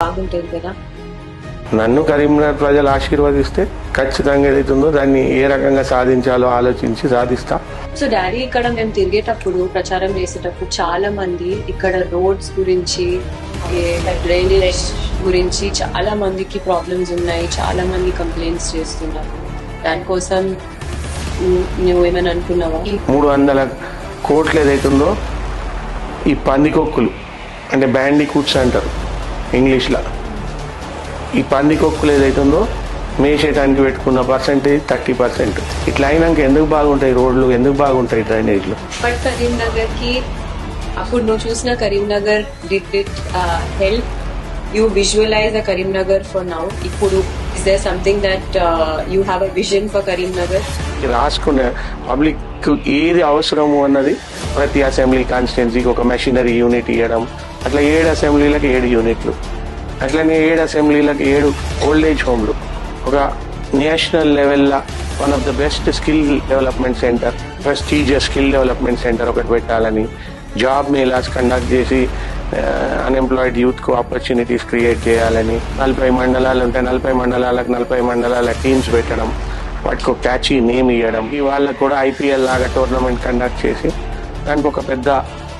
బాగుంటుంది కదా. నన్ను కరీంనగర్ ప్రజలు ఆశీర్వదిస్తే ఖచ్చితంగా ఏదైతుందో దాన్ని ఏ రకంగా సాధించాలో ఆలోచించి సాధిస్తా. సో డాడీ, ఇక్కడ మేము తిరిగేటప్పుడు ప్రచారం చేసేటప్పుడు చాలా మంది ఇక్కడ రోడ్స్ గురించి, డ్రైనేజ్ గురించి చాలా మందికి ప్రాబ్లమ్స్ ఉన్నాయి, చాలా మంది కంప్లైంట్స్ చేస్తున్నారు. దానికోసం నువ్వు ఏమైనా అనుకున్నావా? 300 కోట్లు ఏదైతుందో ఈ పందికొక్కులు అంటే బ్యాండికూట్స్ అంటారు ఇంగ్లీష్లో, ఈ పందికొక్కులు ఏదైతుందో మేసేయడానికి పెట్టుకున్న పర్సెంటేజ్ 30%. ఇట్లా అయినాక ఎందుకు బాగుంటాయి రోడ్లు, ఎందుకు బాగుంటాయి డ్రైనేజ్లు? బట్ కరీంనగర్ కి అప్పుడు నువ్వు చూసిన Karimnagar did it help you visualize the Karimnagar for now? ఇప్పుడు is there something that you have a vision for Karimnagar? రాసుకునే పబ్లిక్ ఏది అవసరము అన్నది ప్రతి అసెంబ్లీ కాన్స్టిట్యున్సీకి ఒక మెషినరీ యూనిట్ ఇవ్వడం, అట్లా 7 అసెంబ్లీలకు 7 యూనిట్లు, అట్లనే 7 అసెంబ్లీలకు 7 ఓల్డేజ్ హోమ్లు, ఒక నేషనల్ లెవెల్లో one of the best skill development centre, prestigious skill development centre ఒకటి పెట్టాలని, జాబ్ మేళాస్ కండక్ట్ చేసి అన్ఎంప్లాయిడ్ యూత్కు ఆపర్చునిటీస్ క్రియేట్ చేయాలని, 40 మండలాలు ఉంటే 40 మండలాలకు 40 మండలాల టీమ్స్ పెట్టడం, వాటికి ఒక క్యాచీ నేమ్ ఇవ్వడం, వాళ్ళకు కూడా ఐపీఎల్ లాగా టోర్నమెంట్ కండక్ట్ చేసి దానికి ఒక పెద్ద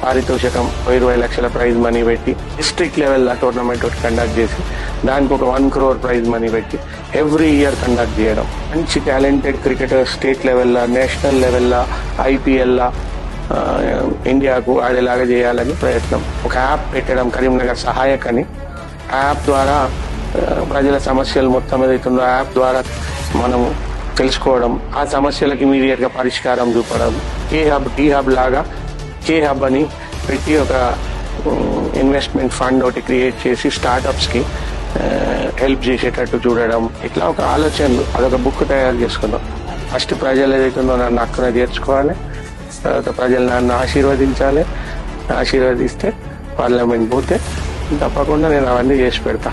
పారితోషికం 20 లక్షల ప్రైజ్ మనీ పెట్టి, డిస్ట్రిక్ట్ లెవెల్లో టోర్నమెంట్ ఒకటి కండక్ట్ చేసి దానికి ఒక 1 crore ప్రైజ్ మనీ పెట్టి ఎవ్రీ ఇయర్ కండక్ట్ చేయడం, మంచి టాలెంటెడ్ క్రికెటర్స్ స్టేట్ లెవెల్లో, నేషనల్ లెవెల్లో, ఐపీఎల్లో ఇండియాకు ఆడేలాగా చేయాలని ప్రయత్నం. ఒక యాప్ పెట్టడం కరీంనగర్ సహాయక్ అని, యాప్ ద్వారా ప్రజల సమస్యలు మొత్తం ఏదైతుందో యాప్ ద్వారా మనము తెలుసుకోవడం, ఆ సమస్యలకు ఇమీడియట్ గా పరిష్కారం చూపడం. టీ హబ్ లాగా కే హబ్ అని పెట్టి ఒక ఇన్వెస్ట్మెంట్ ఫండ్ ఒకటి క్రియేట్ చేసి స్టార్ట్అప్స్ కి హెల్ప్ చేసేటట్టు చూడడం. ఇట్లా ఒక ఆలోచనలు, అదొక బుక్ తయారు చేసుకున్నాం. ఫస్ట్ ప్రజలు ఏదైతుందో నన్ను అక్కన చేర్చుకోవాలి, తర్వాత ప్రజలు నన్ను ఆశీర్వదించాలి, ఆశీర్వదిస్తే పార్లమెంట్ పోతే తప్పకుండా నేను అవన్నీ చేసి పెడతా.